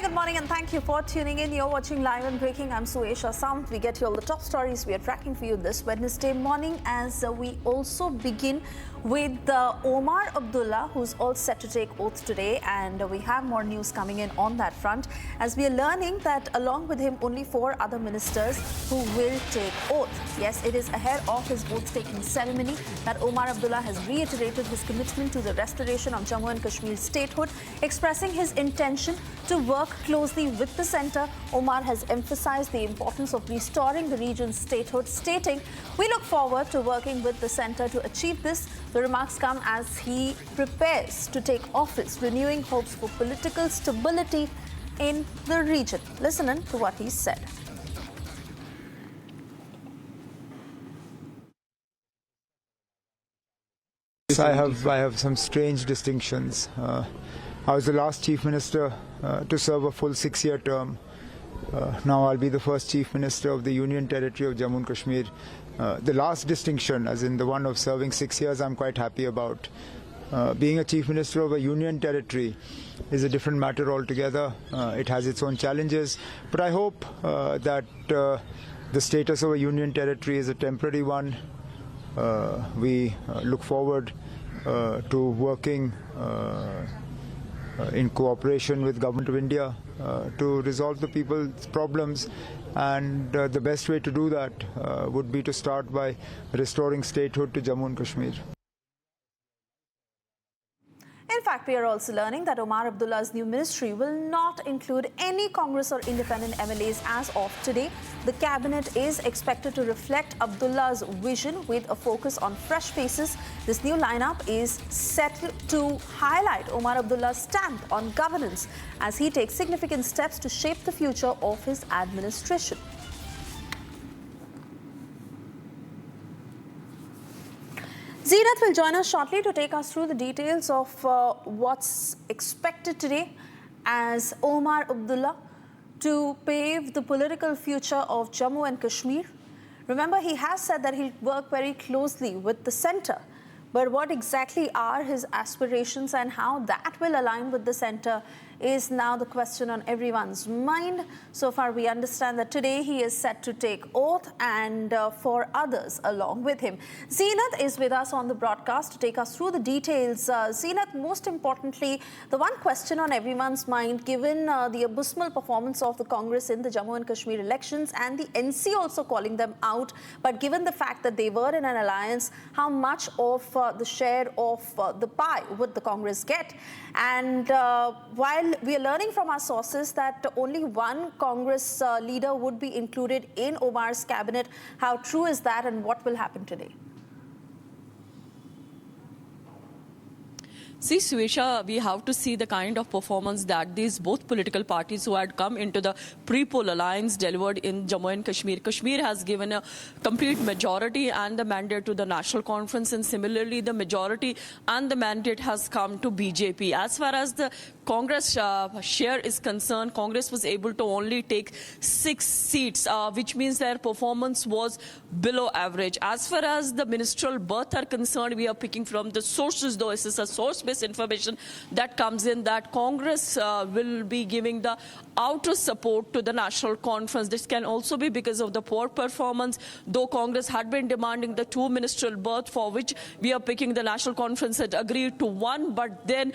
good morning and thank you for tuning in. You're watching Live and Breaking. I'm Suesha Samt. We get you all the top stories we are tracking for you this Wednesday morning as we also begin with Omar Abdullah, who's all set to take oath today, and we have more news coming in on that front as we are learning that along with him only 4 other ministers who will take oath. Yes, it is ahead of his oath-taking ceremony that Omar Abdullah has reiterated his commitment to the restoration of Jammu and Kashmir statehood, expressing his intention to work closely with the centre. Omar has emphasised the importance of restoring the region's statehood, stating, "We look forward to working with the centre to achieve this." The remarks come as he prepares to take office, renewing hopes for political stability in the region. Listen in to what he said. I have some strange distinctions. I was the last Chief Minister to serve a full 6-year term. Now I'll be the first Chief Minister of the Union Territory of Jammu and Kashmir. The last distinction, as in the one of serving 6 years, I'm quite happy about. Being a Chief Minister of a Union Territory is a different matter altogether. It has its own challenges, but I hope that the status of a Union Territory is a temporary one. We look forward to working in cooperation with Government of India to resolve the people's problems, and the best way to do that would be to start by restoring statehood to Jammu and Kashmir. In fact, we are also learning that Omar Abdullah's new ministry will not include any Congress or independent MLAs as of today. The cabinet is expected to reflect Abdullah's vision with a focus on fresh faces. This new lineup is set to highlight Omar Abdullah's stamp on governance as he takes significant steps to shape the future of his administration. Zeenat will join us shortly to take us through the details of what's expected today as Omar Abdullah to pave the political future of Jammu and Kashmir. Remember, he has said that he'll work very closely with the centre. But what exactly are his aspirations and how that will align with the centre is now the question on everyone's mind. So far, we understand that today he is set to take oath and 4 others along with him. Zeenat is with us on the broadcast to take us through the details. Zeenat, most importantly, the one question on everyone's mind, given the abysmal performance of the Congress in the Jammu and Kashmir elections and the NC also calling them out, but given the fact that they were in an alliance, how much of the share of the pie would the Congress get? And while we are learning from our sources that only one Congress leader would be included in Omar's cabinet, how true is that and what will happen today? See, Suesha, we have to see the kind of performance that these both political parties who had come into the pre-poll alliance delivered in Jammu and Kashmir. Kashmir has given a complete majority and the mandate to the National Conference, and similarly the majority and the mandate has come to BJP. As far as the Congress share is concerned, Congress was able to only take 6 seats, which means their performance was below average. As far as the ministerial berth are concerned, we are picking from the sources, though this is a source-based information that comes in, that Congress will be giving the outer support to the National Conference. This can also be because of the poor performance, though Congress had been demanding the 2 ministerial berth, for which we are picking the National Conference had agreed to 1, but then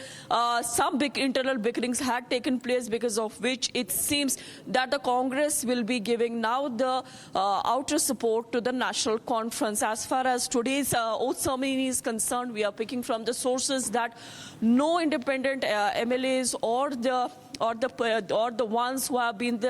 some big internal bickerings had taken place, because of which it seems that the Congress will be giving now the outer support to the National Conference. As far as today's oath ceremony is concerned, we are picking from the sources that no independent MLAs or the ones who have been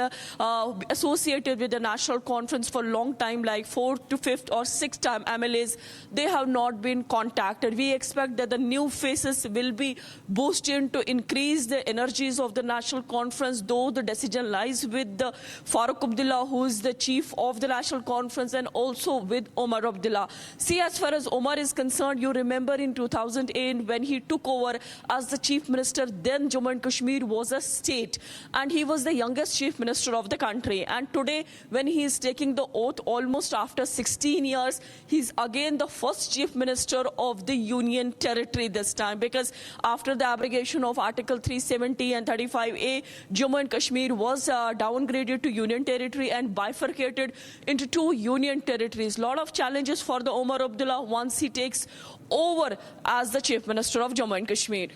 associated with the National Conference for a long time, like 4th to 5th or 6th time MLAs, they have not been contacted. We expect that the new faces will be boosted to increase the energies of the National Conference, though the decision lies with the Farooq Abdullah, who is the chief of the National Conference, and also with Omar Abdullah. See, as far as Omar is concerned, you remember in 2008 when he took over as the Chief Minister, then Jammu and Kashmir was a state, and he was the youngest Chief Minister of the country. And today, when he is taking the oath almost after 16 years, he's again the first Chief Minister of the Union Territory this time, because after the abrogation of Article 370 and 35A, Jammu and Kashmir was downgraded to union territory and bifurcated into 2 union territories. A lot of challenges for the Omar Abdullah once he takes over as the Chief Minister of Jammu and Kashmir.